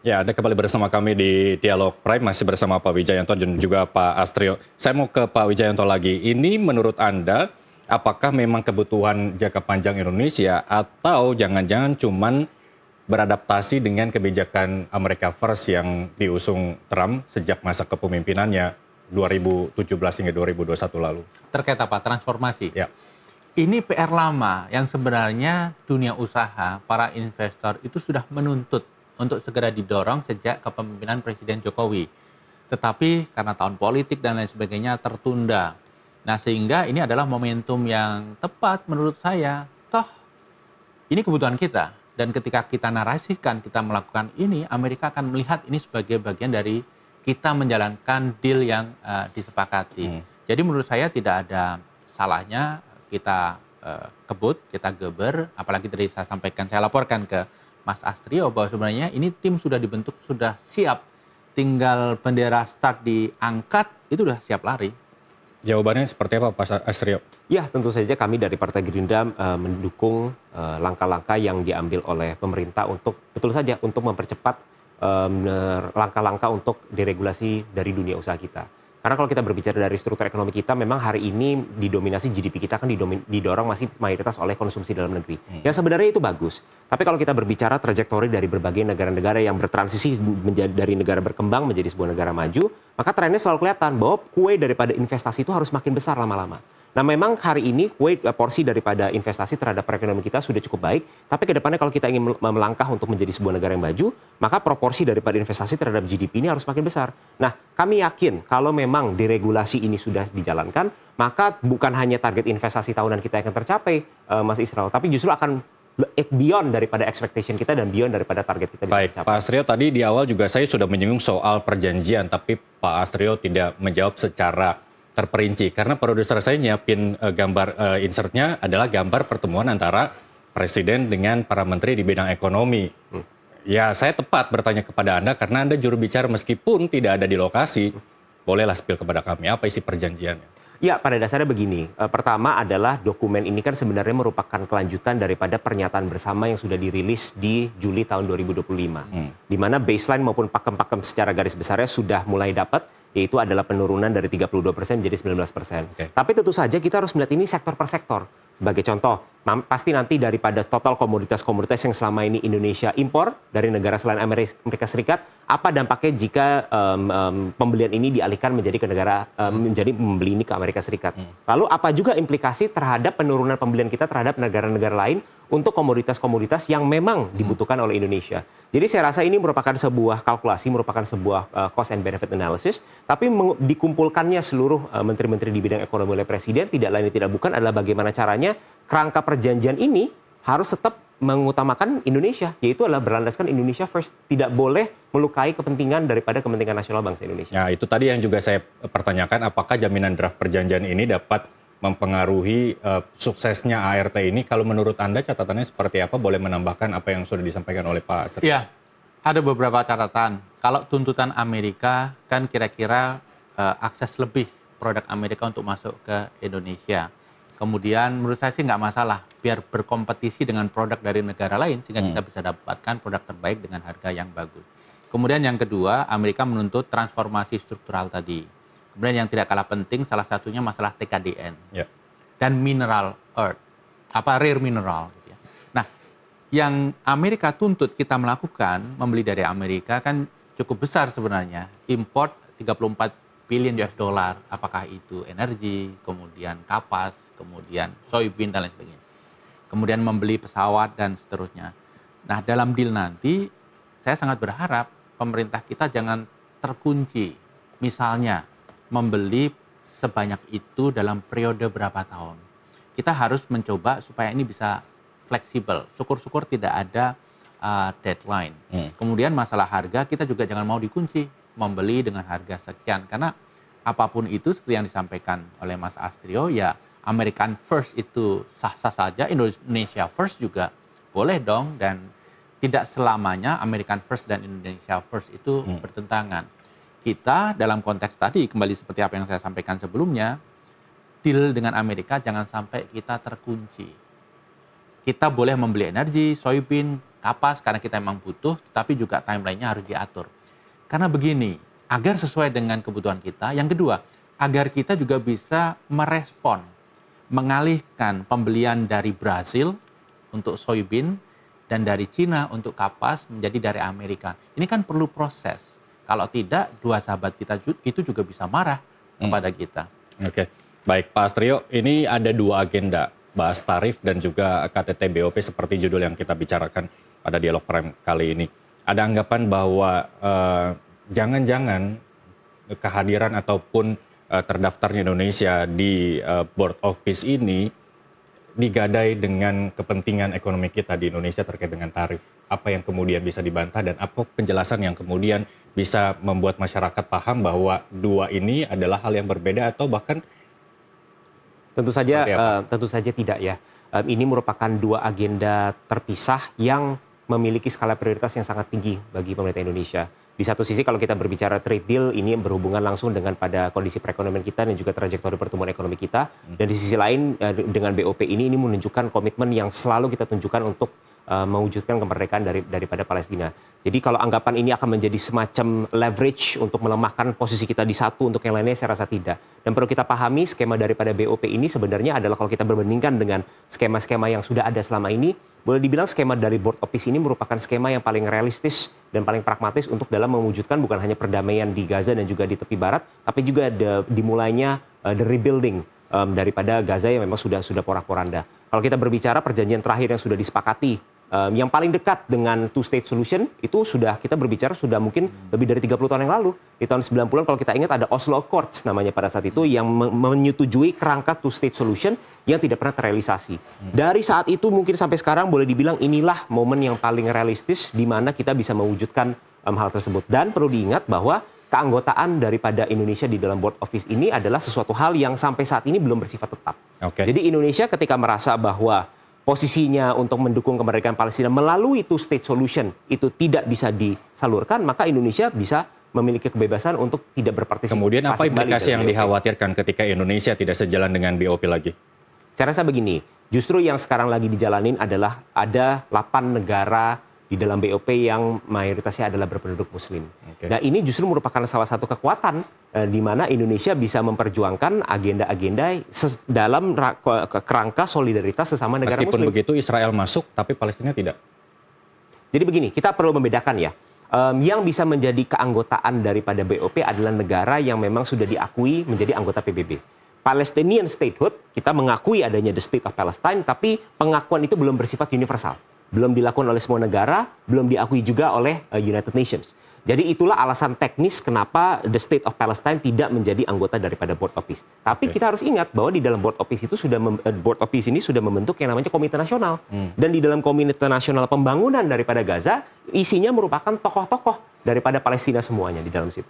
Ya, Anda kembali bersama kami di Dialog Prime, masih bersama Pak Wijayanto dan juga Pak Astrio. Saya mau ke Pak Wijayanto lagi. Ini menurut Anda, apakah memang kebutuhan jangka panjang Indonesia atau jangan-jangan cuman beradaptasi dengan kebijakan Amerika First yang diusung Trump sejak masa kepemimpinannya 2017 hingga 2021 lalu? Terkait apa? Transformasi. Ya, Ini PR lama yang sebenarnya dunia usaha, para investor itu sudah menuntut untuk segera didorong sejak kepemimpinan Presiden Jokowi. Tetapi karena tahun politik dan lain sebagainya tertunda. Nah, sehingga ini adalah momentum yang tepat menurut saya. Toh, ini kebutuhan kita. Dan ketika kita narasikan, kita melakukan ini, Amerika akan melihat ini sebagai bagian dari kita menjalankan deal yang disepakati. Jadi menurut saya tidak ada salahnya kita kebut, kita geber, apalagi tadi saya sampaikan, saya laporkan ke Mas Astrio bahwa sebenarnya ini tim sudah dibentuk, sudah siap, tinggal bendera start diangkat, itu sudah siap lari. jawabannya seperti apa Pak Astrio? Ya, tentu saja kami dari Partai Gerindra mendukung langkah-langkah yang diambil oleh pemerintah untuk betul saja untuk mempercepat langkah-langkah untuk deregulasi dari dunia usaha kita. Karena kalau kita berbicara dari struktur ekonomi kita, memang hari ini didominasi GDP kita kan didorong masih mayoritas oleh konsumsi dalam negeri. Yang sebenarnya itu bagus. Tapi kalau kita berbicara trajektori dari berbagai negara-negara yang bertransisi dari negara berkembang menjadi sebuah negara maju, maka trennya selalu kelihatan bahwa kue daripada investasi itu harus makin besar lama-lama. Nah, memang hari ini porsi daripada investasi terhadap perekonomian kita sudah cukup baik, tapi ke depannya kalau kita ingin melangkah untuk menjadi sebuah negara yang maju, maka proporsi daripada investasi terhadap GDP ini harus makin besar. Nah, kami yakin kalau memang deregulasi ini sudah dijalankan, maka bukan hanya target investasi tahunan kita yang akan tercapai, Mas Israel, tapi justru akan beyond daripada expectation kita dan beyond daripada target kita bisa Baik, tercapai. Pak Astrio, tadi di awal juga saya sudah menyinggung soal perjanjian, tapi Pak Astrio tidak menjawab secara terperinci. Karena produser saya nyiapin gambar insertnya adalah gambar pertemuan antara Presiden dengan para menteri di bidang ekonomi. Ya, saya tepat bertanya kepada Anda karena Anda juru bicara meskipun tidak ada di lokasi. Bolehlah spill kepada kami, apa isi perjanjiannya? Ya, pada dasarnya begini. Pertama adalah dokumen ini kan sebenarnya merupakan kelanjutan daripada pernyataan bersama yang sudah dirilis di Juli tahun 2025. Di mana baseline maupun pakem-pakem secara garis besarnya sudah mulai dapat, yaitu adalah penurunan dari 32% menjadi 19%. Oke. Tapi tentu saja kita harus melihat ini sektor per sektor. Sebagai contoh, pasti nanti daripada total komoditas-komoditas yang selama ini Indonesia impor dari negara selain Amerika Serikat, apa dampaknya jika pembelian ini dialihkan menjadi ke negara menjadi membeli ini ke Amerika Serikat. Lalu apa juga implikasi terhadap penurunan pembelian kita terhadap negara-negara lain untuk komoditas-komoditas yang memang dibutuhkan oleh Indonesia. Jadi saya rasa ini merupakan sebuah kalkulasi, merupakan sebuah cost and benefit analysis, tapi dikumpulkannya seluruh menteri-menteri di bidang ekonomi oleh Presiden, tidak lain tidak bukan adalah bagaimana caranya kerangka perjanjian ini harus tetap mengutamakan Indonesia, yaitu adalah berlandaskan Indonesia first, tidak boleh melukai kepentingan daripada kepentingan nasional bangsa Indonesia. Nah, itu tadi yang juga saya pertanyakan, apakah jaminan draft perjanjian ini dapat mempengaruhi suksesnya ART ini? Kalau menurut Anda catatannya seperti apa? Boleh menambahkan apa yang sudah disampaikan oleh Pak Astrio? Ya, ada beberapa catatan. Kalau tuntutan Amerika kan kira-kira akses lebih produk Amerika untuk masuk ke Indonesia. Kemudian menurut saya sih nggak masalah, biar berkompetisi dengan produk dari negara lain sehingga kita bisa dapatkan produk terbaik dengan harga yang bagus. Kemudian yang kedua, Amerika menuntut transformasi struktural tadi. Kemudian yang tidak kalah penting, salah satunya masalah TKDN dan mineral earth, rare mineral. Gitu ya. Nah, yang Amerika tuntut kita melakukan, membeli dari Amerika kan cukup besar sebenarnya. Import 34 billion US dollar, apakah itu energi, kemudian kapas, kemudian soybean dan lain sebagainya. Kemudian membeli pesawat dan seterusnya. Nah, dalam deal nanti, saya sangat berharap pemerintah kita jangan terkunci. Misalnya, membeli sebanyak itu dalam periode berapa tahun. Kita harus mencoba supaya ini bisa fleksibel. Syukur-syukur tidak ada deadline. Kemudian masalah harga, kita juga jangan mau dikunci. Membeli dengan harga sekian. Karena apapun itu seperti yang disampaikan oleh Mas Astrio, ya American First itu sah-sah saja, Indonesia First juga boleh dong. Dan tidak selamanya American First dan Indonesia First itu bertentangan. Kita dalam konteks tadi, kembali seperti apa yang saya sampaikan sebelumnya, deal dengan Amerika jangan sampai kita terkunci. Kita boleh membeli energi, soybean, kapas karena kita memang butuh, tapi juga timeline-nya harus diatur. Karena begini, agar sesuai dengan kebutuhan kita. Yang kedua, agar kita juga bisa merespon, mengalihkan pembelian dari Brasil untuk soybean dan dari Cina untuk kapas menjadi dari Amerika. Ini kan perlu proses. Kalau tidak, dua sahabat kita itu juga bisa marah kepada kita. Oke, baik Pak Astrio, ini ada dua agenda, bahas tarif dan juga KTT BOP seperti judul yang kita bicarakan pada Dialog Prime kali ini. Ada anggapan bahwa jangan-jangan kehadiran ataupun terdaftarnya Indonesia di Board of Peace ini digadai dengan kepentingan ekonomi kita di Indonesia terkait dengan tarif. Apa yang kemudian bisa dibantah dan apa penjelasan yang kemudian bisa membuat masyarakat paham bahwa dua ini adalah hal yang berbeda atau bahkan tentu saja tidak ya. Ini merupakan dua agenda terpisah yang memiliki skala prioritas yang sangat tinggi bagi pemerintah Indonesia. Di satu sisi kalau kita berbicara trade deal, ini berhubungan langsung dengan pada kondisi perekonomian kita dan juga trajektori pertumbuhan ekonomi kita. Dan di sisi lain dengan BOP ini menunjukkan komitmen yang selalu kita tunjukkan untuk mewujudkan kemerdekaan daripada Palestina. Jadi kalau anggapan ini akan menjadi semacam leverage untuk melemahkan posisi kita di satu untuk yang lainnya, saya rasa tidak. Dan perlu kita pahami skema daripada BOP ini sebenarnya adalah kalau kita berbandingkan dengan skema-skema yang sudah ada selama ini, boleh dibilang skema dari Board of Peace ini merupakan skema yang paling realistis dan paling pragmatis untuk dalam mewujudkan bukan hanya perdamaian di Gaza dan juga di tepi barat, tapi juga dimulainya the rebuilding daripada Gaza yang memang sudah porak-poranda. Kalau kita berbicara perjanjian terakhir yang sudah disepakati, yang paling dekat dengan two-state solution itu kita berbicara sudah mungkin lebih dari 30 tahun yang lalu. Di tahun 90-an kalau kita ingat ada Oslo Accords namanya pada saat itu yang menyetujui kerangka two-state solution yang tidak pernah terrealisasi. Dari saat itu mungkin sampai sekarang boleh dibilang inilah momen yang paling realistis di mana kita bisa mewujudkan hal tersebut. Dan perlu diingat bahwa keanggotaan daripada Indonesia di dalam Board of Peace ini adalah sesuatu hal yang sampai saat ini belum bersifat tetap. Jadi Indonesia ketika merasa bahwa posisinya untuk mendukung kemerdekaan Palestina melalui two-state solution itu tidak bisa disalurkan, maka Indonesia bisa memiliki kebebasan untuk tidak berpartisipasi. Kemudian apa implikasi yang dikhawatirkan ketika Indonesia tidak sejalan dengan BOP lagi? Saya rasa begini, justru yang sekarang lagi dijalanin adalah ada 8 negara di dalam BOP yang mayoritasnya adalah berpenduduk Muslim. Nah ini justru merupakan salah satu kekuatan di mana Indonesia bisa memperjuangkan agenda-agenda dalam kerangka solidaritas sesama negara Muslim. Meskipun begitu Israel masuk, tapi Palestina tidak. Jadi begini, kita perlu membedakan ya. Yang bisa menjadi keanggotaan daripada BOP adalah negara yang memang sudah diakui menjadi anggota PBB. Palestinian statehood, kita mengakui adanya the state of Palestine, tapi pengakuan itu belum bersifat universal. Belum dilakukan oleh semua negara, belum diakui juga oleh United Nations. Jadi itulah alasan teknis kenapa the State of Palestine tidak menjadi anggota daripada Board of Peace. Tapi kita harus ingat bahwa di dalam Board of Peace itu Board of Peace ini sudah membentuk yang namanya Komite Nasional. Dan di dalam Komite Nasional Pembangunan daripada Gaza, isinya merupakan tokoh-tokoh daripada Palestina semuanya di dalam situ.